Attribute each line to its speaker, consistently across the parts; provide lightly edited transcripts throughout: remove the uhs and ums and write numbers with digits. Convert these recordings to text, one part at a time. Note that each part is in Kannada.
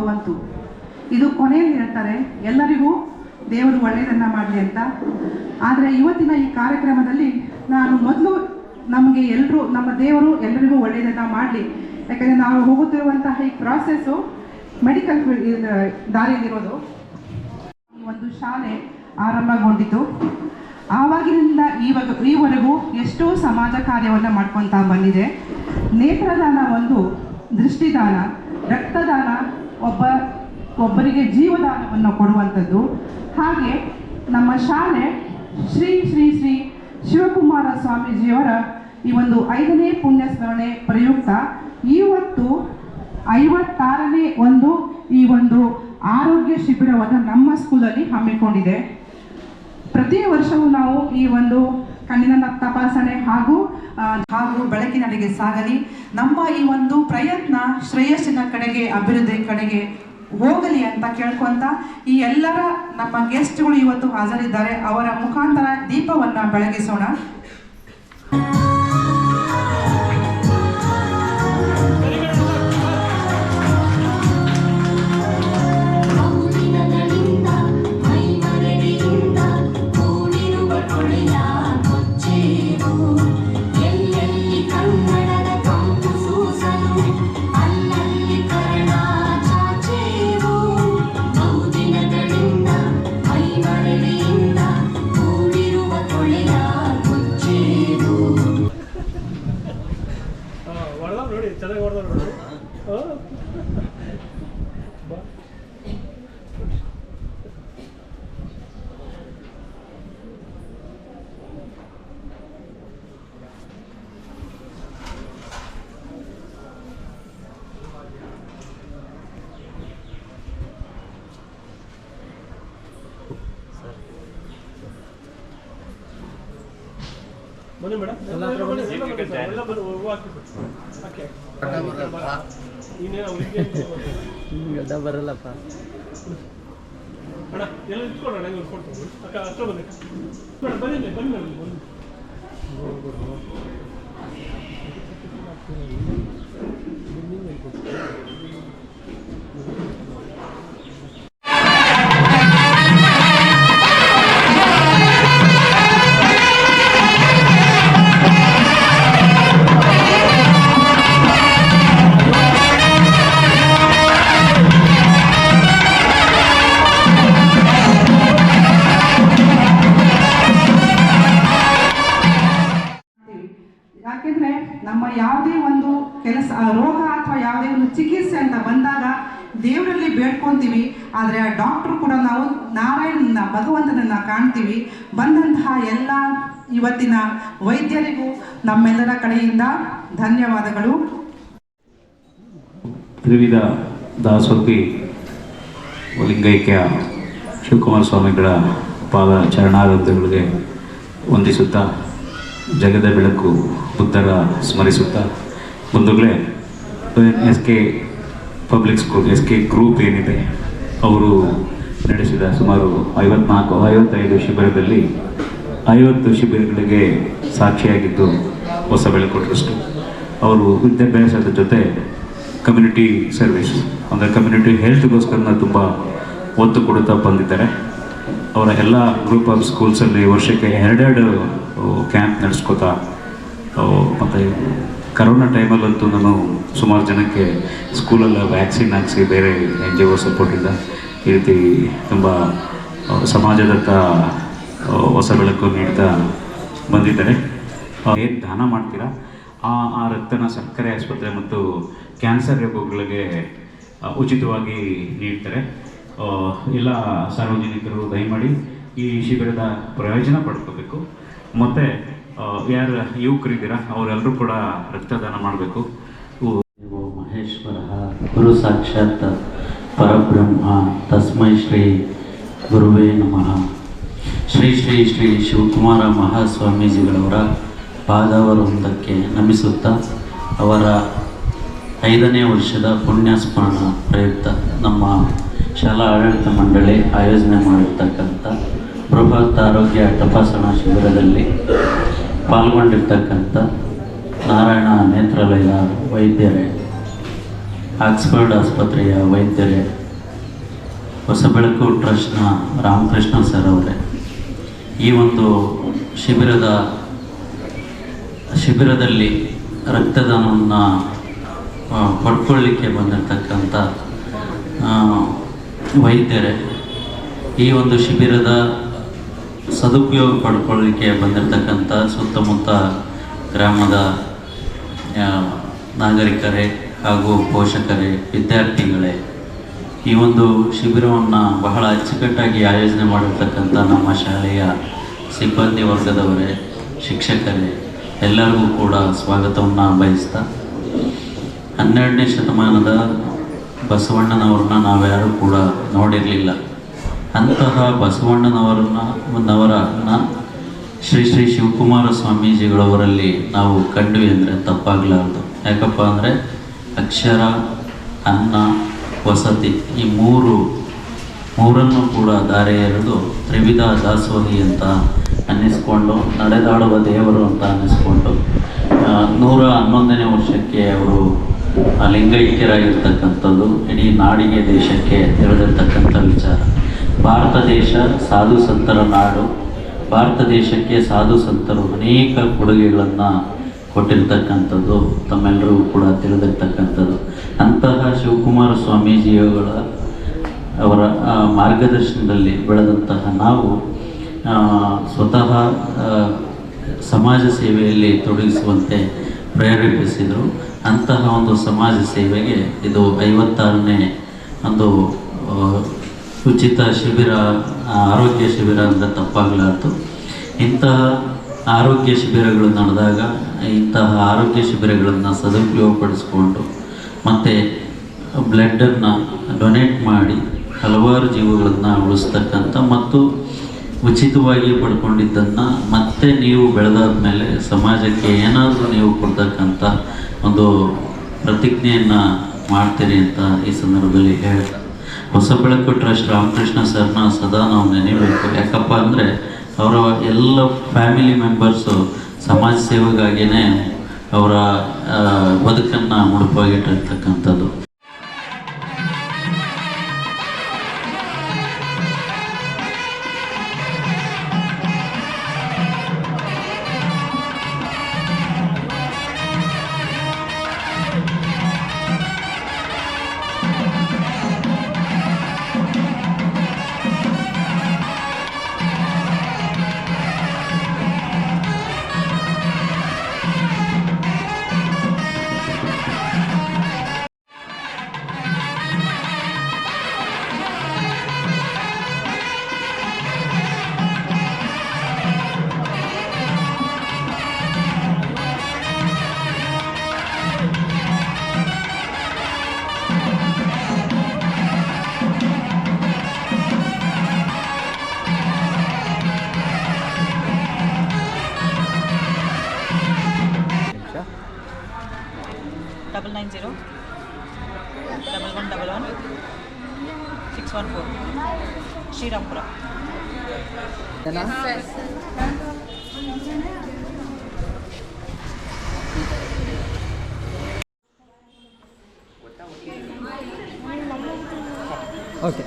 Speaker 1: ಭವಂತು. ಇದು ಕೊನೆಯಲ್ಲಿ ಹೇಳ್ತಾರೆ, ಎಲ್ಲರಿಗೂ ದೇವರು ಒಳ್ಳೆಯದನ್ನು ಮಾಡಲಿ ಅಂತ. ಆದರೆ ಇವತ್ತಿನ ಈ ಕಾರ್ಯಕ್ರಮದಲ್ಲಿ ನಾನು ಮೊದಲು ನಮಗೆ ಎಲ್ಲರೂ, ನಮ್ಮ ದೇವರು ಎಲ್ಲರಿಗೂ ಒಳ್ಳೆಯದನ್ನು ಮಾಡಲಿ. ಯಾಕಂದರೆ ನಾವು ಹೋಗುತ್ತಿರುವಂತಹ ಈ ಪ್ರಾಸೆಸ್ಸು ಮೆಡಿಕಲ್ ದಾರಿಯಲ್ಲಿರೋದು. ಈ ಒಂದು ಶಾಲೆ ಆರಂಭಗೊಂಡಿತು. ಆವಾಗಿನಿಂದ ಈವರೆಗೂ ಎಷ್ಟೋ ಸಮಾಜ ಕಾರ್ಯವನ್ನು ಮಾಡ್ಕೊತಾ ಬಂದಿದೆ. ನೇತ್ರದಾನ ಒಂದು, ದೃಷ್ಟಿದಾನ, ರಕ್ತದಾನ, ಒಬ್ಬರಿಗೆ ಜೀವದಾನವನ್ನು ಕೊಡುವಂಥದ್ದು. ಹಾಗೆ ನಮ್ಮ ಶಾಲೆ ಶ್ರೀ ಶ್ರೀ ಶ್ರೀ ಶಿವಕುಮಾರ ಸ್ವಾಮೀಜಿಯವರ ಈ ಒಂದು 5ನೇ ಪುಣ್ಯಸ್ಮರಣೆ ಪ್ರಯುಕ್ತ ಇವತ್ತು 56ನೇ ಈ ಒಂದು ಆರೋಗ್ಯ ಶಿಬಿರವನ್ನು ನಮ್ಮ ಸ್ಕೂಲಲ್ಲಿ ಹಮ್ಮಿಕೊಂಡಿದೆ. ಪ್ರತಿ ವರ್ಷವೂ ನಾವು ಈ ಒಂದು ಕಣ್ಣಿನ ತಪಾಸಣೆ ಹಾಗೂ ಬೆಳಕಿನಡೆಗೆ ಸಾಗಲಿ. ನಮ್ಮ ಈ ಒಂದು ಪ್ರಯತ್ನ ಶ್ರೇಯಸ್ಸಿನ ಕಡೆಗೆ, ಅಭಿವೃದ್ಧಿ ಕಡೆಗೆ ಹೋಗಲಿ ಅಂತ ಕೇಳ್ಕೊಂತ ಈ ಎಲ್ಲರ ನಮ್ಮ ಗೆಸ್ಟ್ಗಳು ಇವತ್ತು ಹಾಜರಿದ್ದಾರೆ. ಅವರ ಮುಖಾಂತರ ದೀಪವನ್ನು ಬೆಳಗಿಸೋಣ.
Speaker 2: ಬನ್ನಿ ಮೇಡಮ್, ಗಡ್ಡ ಬರಲ್ಲಪ್ಪ ಅಣ್ಣ, ಎಲ್ಲ ಇಟ್ಕೊಳ್ಳೋಣ, ಕೊಡ್ತೀನಿ ಅಕ್ಕ. ಅಷ್ಟು ಬನ್ನಿ ಮೇಡಮ್, ಬನ್ನಿ ಬನ್ನಿ ಮೇಡಮ್, ಬನ್ನಿ.
Speaker 1: ಯಾಕೆಂದ್ರೆ ನಮ್ಮ ಯಾವುದೇ ಒಂದು ಕೆಲಸ, ರೋಗ ಅಥವಾ ಯಾವುದೇ ಒಂದು ಚಿಕಿತ್ಸೆ ಅಂತ ಬಂದಾಗ ದೇವರಲ್ಲಿ ಬೇಡ್ಕೊಂತೀವಿ. ಆದರೆ ಆ ಡಾಕ್ಟ್ರು ಕೂಡ ನಾವು ನಾರಾಯಣನ, ಭಗವಂತನನ್ನ ಕಾಣ್ತೀವಿ. ಬಂದಂತಹ ಎಲ್ಲ ಇವತ್ತಿನ ವೈದ್ಯರಿಗೂ ನಮ್ಮೆಲ್ಲರ ಕಡೆಯಿಂದ ಧನ್ಯವಾದಗಳು.
Speaker 3: ತ್ರಿವಿಧ ದಾಸೋಹಿ ಲಿಂಗೈಕ್ಯ ಶಿವಕುಮಾರ ಸ್ವಾಮಿಗಳ ಪಾದ ಚರಣಾರವಿಂದಗಳಿಗೆ ವಂದಿಸುತ್ತಾ, ಜಗದ ಬೆಳಕು ಬುದ್ಧರ ಸ್ಮರಿಸುತ್ತಾ, ಬಂಧುಗಳೇ, SK public school, SK group ಏನಿದೆ, ಅವರು ನಡೆಸಿದ ಸುಮಾರು 54-55 ಶಿಬಿರದಲ್ಲಿ 50 ಶಿಬಿರಗಳಿಗೆ ಸಾಕ್ಷಿಯಾಗಿದ್ದು ಹೊಸ ಬೆಳಕು ಟ್ರಸ್ಟು. ಅವರು ವಿದ್ಯಾಭ್ಯಾಸದ ಜೊತೆ ಕಮ್ಯುನಿಟಿ ಸರ್ವಿಸ್ ಅಂದರೆ ಕಮ್ಯುನಿಟಿ ಹೆಲ್ತ್ಗೋಸ್ಕರ ತುಂಬ ಒತ್ತು ಕೊಡುತ್ತಾ ಬಂದಿದ್ದಾರೆ. ಅವರ ಎಲ್ಲ ಗ್ರೂಪ್ ಆಫ್ ಸ್ಕೂಲ್ಸಲ್ಲಿ ವರ್ಷಕ್ಕೆ 2 ಕ್ಯಾಂಪ್ ನಡೆಸ್ಕೋತಾ, ಮತ್ತು ಕರೋನಾ ಟೈಮಲ್ಲಂತೂ ನಾನು ಸುಮಾರು ಜನಕ್ಕೆ ಸ್ಕೂಲೆಲ್ಲ ವ್ಯಾಕ್ಸಿನ್ ಹಾಕಿಸಿ, ಬೇರೆ NGO ಸಪೋರ್ಟಿಂದ ಈ ರೀತಿ ತುಂಬ ಸಮಾಜದತ್ತ ಹೊಸ ಬೆಳಕು ನೀಡ್ತಾ ಬಂದಿದ್ದಾರೆ. ಏನು ದಾನ ಮಾಡ್ತೀರಾ ಆ ರಕ್ತನ ಸರ್ಕಾರಿ ಆಸ್ಪತ್ರೆ ಮತ್ತು ಕ್ಯಾನ್ಸರ್ ರೋಗಗಳಿಗೆ ಉಚಿತವಾಗಿ ನೀಡ್ತಾರೆ. ಎಲ್ಲ ಸಾರ್ವಜನಿಕರು ದಯಮಾಡಿ ಈ ಶಿಬಿರದ ಪ್ರಯೋಜನ ಪಡ್ಕೋಬೇಕು. ಮತ್ತು ಯಾರು ಯುವಕರಿದ್ದೀರಾ ಅವರೆಲ್ಲರೂ ಕೂಡ ರಕ್ತದಾನ ಮಾಡಬೇಕು.
Speaker 4: ಮಹೇಶ್ವರ ಗುರು ಸಾಕ್ಷಾತ್ ಪರಬ್ರಹ್ಮ ತಸ್ಮೈ ಶ್ರೀ ಗುರುವೇ ನಮಃ. ಶ್ರೀ ಶ್ರೀ ಶ್ರೀ ಶಿವಕುಮಾರ ಮಹಾಸ್ವಾಮೀಜಿಗಳವರ ಪಾದವೃಂದಕ್ಕೆ ನಮಿಸುತ್ತಾ, ಅವರ 5ನೇ ವರ್ಷದ ಪುಣ್ಯಸ್ಮರಣ ಪ್ರಯುಕ್ತ ನಮ್ಮ ಶಾಲಾ ಆಡಳಿತ ಮಂಡಳಿ ಆಯೋಜನೆ ಮಾಡಿರ್ತಕ್ಕಂಥ ಬೃಹತ್ ಆರೋಗ್ಯ ತಪಾಸಣಾ ಶಿಬಿರದಲ್ಲಿ ಪಾಲ್ಗೊಂಡಿರ್ತಕ್ಕಂಥ ನಾರಾಯಣ ನೇತ್ರಾಲಯದ ವೈದ್ಯರೇ, ಆಕ್ಸ್ಫರ್ಡ್ ಆಸ್ಪತ್ರೆಯ ವೈದ್ಯರೇ, ಹೊಸಬೆಳಕು ಟ್ರಸ್ಟ್ನ ರಾಮಕೃಷ್ಣ ಸರ್ ಅವರೇ, ಈ ಒಂದು ಶಿಬಿರದಲ್ಲಿ ರಕ್ತದಾನವನ್ನು ಪಡ್ಕೊಳ್ಳಿಕ್ಕೆ ಬಂದಿರತಕ್ಕಂಥ ವೈದ್ಯರೇ, ಈ ಒಂದು ಶಿಬಿರದ ಸದುಪಯೋಗ ಪಡ್ಕೊಳ್ಳಿಕ್ಕೆ ಬಂದಿರತಕ್ಕಂಥ ಸುತ್ತಮುತ್ತ ಗ್ರಾಮದ ನಾಗರಿಕರೇ ಹಾಗೂ ಪೋಷಕರೇ, ವಿದ್ಯಾರ್ಥಿಗಳೇ, ಈ ಒಂದು ಶಿಬಿರವನ್ನು ಬಹಳ ಅಚ್ಚುಕಟ್ಟಾಗಿ ಆಯೋಜನೆ ಮಾಡಿರ್ತಕ್ಕಂಥ ನಮ್ಮ ಶಾಲೆಯ ಸಿಬ್ಬಂದಿ ವರ್ಗದವರೇ, ಶಿಕ್ಷಕರೇ, ಎಲ್ಲರಿಗೂ ಕೂಡ ಸ್ವಾಗತವನ್ನು ಬಯಸ್ತಾ, 12ನೇ ಶತಮಾನದ ಬಸವಣ್ಣನವ್ರನ್ನ ನಾವ್ಯಾರೂ ಕೂಡ ನೋಡಿರಲಿಲ್ಲ. ಅಂತಹ ಬಸವಣ್ಣನವರನ್ನ ಶ್ರೀ ಶ್ರೀ ಶಿವಕುಮಾರ ಸ್ವಾಮೀಜಿಗಳವರಲ್ಲಿ ನಾವು ಕಂಡ್ವಿ ಅಂದರೆ ತಪ್ಪಾಗಲಾರದು. ಯಾಕಪ್ಪ ಅಂದರೆ ಅಕ್ಷರ, ಅನ್ನ, ವಸತಿ ಈ ಮೂರನ್ನು ಕೂಡ ದಾರೆ ಎರೆದು ತ್ರಿವಿಧ ದಾಸೋಹಿ ಅಂತ ಅನ್ನಿಸ್ಕೊಂಡು, ನಡೆದಾಡುವ ದೇವರು ಅಂತ ಅನ್ನಿಸ್ಕೊಂಡು 111ನೇ ವರ್ಷಕ್ಕೆ ಅವರು ಲಿಂಗೈಕ್ಯರಾಗಿರ್ತಕ್ಕಂಥದ್ದು ಇಡೀ ನಾಡಿಗೆ, ದೇಶಕ್ಕೆ ತಿಳಿದಿರ್ತಕ್ಕಂಥ ವಿಚಾರ. ಭಾರತ ದೇಶ ಸಾಧು ಸಂತರ ನಾಡು. ಭಾರತ ದೇಶಕ್ಕೆ ಸಾಧು ಸಂತರು ಅನೇಕ ಕೊಡುಗೆಗಳನ್ನು ಕೊಟ್ಟಿರ್ತಕ್ಕಂಥದ್ದು ತಮ್ಮೆಲ್ಲರಿಗೂ ಕೂಡ ತಿಳಿದಿರ್ತಕ್ಕಂಥದ್ದು. ಅಂತಹ ಶಿವಕುಮಾರ ಅವರ ಮಾರ್ಗದರ್ಶನದಲ್ಲಿ ಬೆಳೆದಂತಹ ನಾವು ಸ್ವತಃ ಸಮಾಜ ಸೇವೆಯಲ್ಲಿ ತೊಡಗಿಸುವಂತೆ ಪ್ರೇರೇಪಿಸಿದರು. ಅಂತಹ ಒಂದು ಸಮಾಜ ಸೇವೆಗೆ ಇದು 56ನೇ ಒಂದು ಉಚಿತ ಶಿಬಿರ, ಆರೋಗ್ಯ ಶಿಬಿರ ಅಂದರೆ ತಪ್ಪಾಗಲಾರ್ದು. ಇಂತಹ ಆರೋಗ್ಯ ಶಿಬಿರಗಳು ನಡೆದಾಗ ಇಂತಹ ಆರೋಗ್ಯ ಶಿಬಿರಗಳನ್ನು ಸದುಪಯೋಗಪಡಿಸ್ಕೊಂಡು ಮತ್ತು ಬ್ಲಡ್ಡನ್ನು ಡೊನೇಟ್ ಮಾಡಿ ಹಲವಾರು ಜೀವಗಳನ್ನು ಉಳಿಸ್ತಕ್ಕಂಥ ಮತ್ತು ಉಚಿತವಾಗಿ ಪಡ್ಕೊಂಡಿದ್ದನ್ನು ಮತ್ತೆ ನೀವು ಬೆಳೆದಾದ ಮೇಲೆ ಸಮಾಜಕ್ಕೆ ಏನಾದರೂ ನೀವು ಕೊಡ್ತಕ್ಕಂಥ ಒಂದು ಪ್ರತಿಜ್ಞೆಯನ್ನು ಮಾಡ್ತೀರಿ ಅಂತ ಈ ಸಂದರ್ಭದಲ್ಲಿ ಹೇಳ್ತಾ, ಹೊಸಬೆಳಕು ಟ್ರಸ್ಟ್ ರಾಮಕೃಷ್ಣ ಸರ್ನ ಸದಾ ನಾವು ನೆನೆಯಬೇಕು. ಯಾಕಪ್ಪ ಅಂದರೆ ಅವರ ಎಲ್ಲ ಫ್ಯಾಮಿಲಿ ಮೆಂಬರ್ಸು ಸಮಾಜ ಸೇವೆಗಾಗಿಯೇ ಅವರ ಬದುಕನ್ನು ಮುಡುಪಾಗಿಟ್ಟಿರ್ತಕ್ಕಂಥದ್ದು.
Speaker 5: ಡಬಲ್ 90 1111 614 ಶ್ರೀರಾಮ್ಪುರ.
Speaker 6: ಓಕೆ.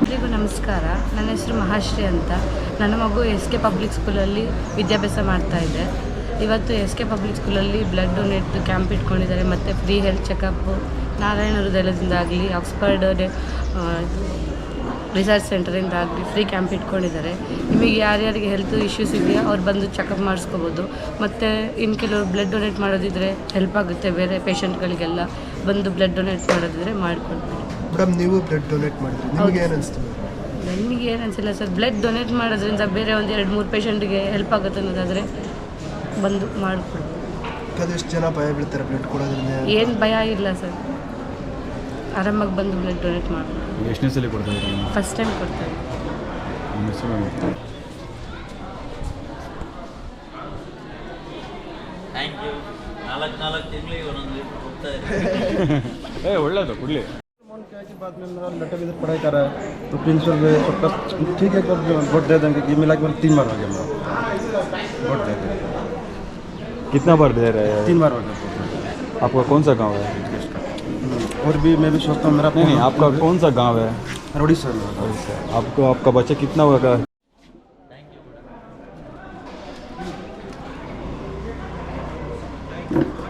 Speaker 6: ಎಲ್ರಿಗೂ ನಮಸ್ಕಾರ. ನನ್ನ ಹೆಸರು ಮಹಾಶ್ರೀ ಅಂತ. ನನ್ನ ಮಗು ಎಸ್ ಕೆ ಪಬ್ಲಿಕ್ ಸ್ಕೂಲಲ್ಲಿ ವಿದ್ಯಾಭ್ಯಾಸ ಮಾಡ್ತಾ ಇದೆ. ಇವತ್ತು ಎಸ್ ಕೆ ಪಬ್ಲಿಕ್ ಸ್ಕೂಲಲ್ಲಿ ಬ್ಲಡ್ ಡೊನೇಟ್ ಕ್ಯಾಂಪ್ ಇಟ್ಕೊಂಡಿದ್ದಾರೆ ಮತ್ತು ಫ್ರೀ ಹೆಲ್ತ್ ಚೆಕಪ್ಪು ನಾರಾಯಣ ಹೃದಯದಿಂದ ಆಗಲಿ ಆಕ್ಸ್ಫರ್ಡ್ ರಿಸರ್ಚ್ ಸೆಂಟರಿಂದ ಆಗಲಿ ಫ್ರೀ ಕ್ಯಾಂಪ್ ಇಟ್ಕೊಂಡಿದ್ದಾರೆ. ನಿಮಗೆ ಯಾರ್ಯಾರಿಗೆ ಹೆಲ್ತ್ ಇಶ್ಯೂಸ್ ಇದೆಯಾ ಅವ್ರು ಬಂದು ಚೆಕಪ್ ಮಾಡಿಸ್ಕೋಬೋದು. ಮತ್ತು ಇನ್ನು ಕೆಲವರು ಬ್ಲಡ್ ಡೊನೇಟ್ ಮಾಡೋದಿದ್ರೆ ಹೆಲ್ಪ್ ಆಗುತ್ತೆ. ಬೇರೆ ಪೇಷಂಟ್ಗಳಿಗೆಲ್ಲ ಬಂದು ಬ್ಲಡ್ ಡೊನೇಟ್ ಮಾಡೋದಿದ್ರೆ ಮಾಡಿಕೊಡ್ತೀವಿ.
Speaker 7: ಮೇಡಮ್, ನೀವು ಬ್ಲಡ್ ಡೊನೇಟ್ ಮಾಡಿದ್ರಿ, ನಿಮಗೆ ಏನು ಅನಿಸ್ತು?
Speaker 6: ನನಗೆ ಏನು ಅನಿಸಿಲ್ಲ ಸರ್. ಬ್ಲಡ್ ಡೊನೇಟ್ ಮಾಡೋದ್ರಿಂದ ಬೇರೆ ಒಂದು 2-3 ಪೇಷಂಟಿಗೆ ಹೆಲ್ಪ್ ಆಗುತ್ತೆ ಅನ್ನೋದಾದರೆ ಬಂದು ಮಾಡಿಕೊಡ್ತೀವಿ.
Speaker 7: ಎಷ್ಟು ಜನ ಭಯ ಬೀಳ್ತಾರೆ ಬ್ಲಡ್ ಕೊಡೋದ್ರಿಂದ?
Speaker 6: ಏನು ಭಯ ಇಲ್ಲ ಸರ್, ಆರಾಮಾಗಿ ಬಂದು ಬ್ಲಡ್ ಡೊನೇಟ್ ಮಾಡ್ಬೋದು.
Speaker 8: ಎಷ್ಟನೇ ಸಲ ಕೊಡ್ತಾ ಇದ್ದೀರಾ?
Speaker 6: ಫಸ್ಟ್ ಟೈಮ್ ಕೊಡ್ತಾ ಇದ್ದೀವಿ.
Speaker 4: Thank you. 4 ತಿಂಗಳಿಗೆ ಒಂದೊಂದು ಹೋಗ್ತಾ ಇದೆ.
Speaker 8: ಒಳ್ಳೇದು ಕೊಡಲಿ. बाद में मेरा लड़का भी इधर पढ़ाई कर रहा है, तो प्रिंसिपल भी सबका ठीक है कब वोट दे देंगे कि मिला के 3 बार हो गया मेरा वोट दे देंगे।
Speaker 9: कितना बार दे रहे हैं?
Speaker 8: 3 बार हो गया।
Speaker 9: आपका कौन सा गांव है?
Speaker 8: और भी मैं भी सोचता हूँ मेरा
Speaker 9: नहीं, आपका कौन सा गांव है?
Speaker 8: उड़ीसा में।
Speaker 9: आपको आपका बच्चा कितना होगा?
Speaker 8: Thank you.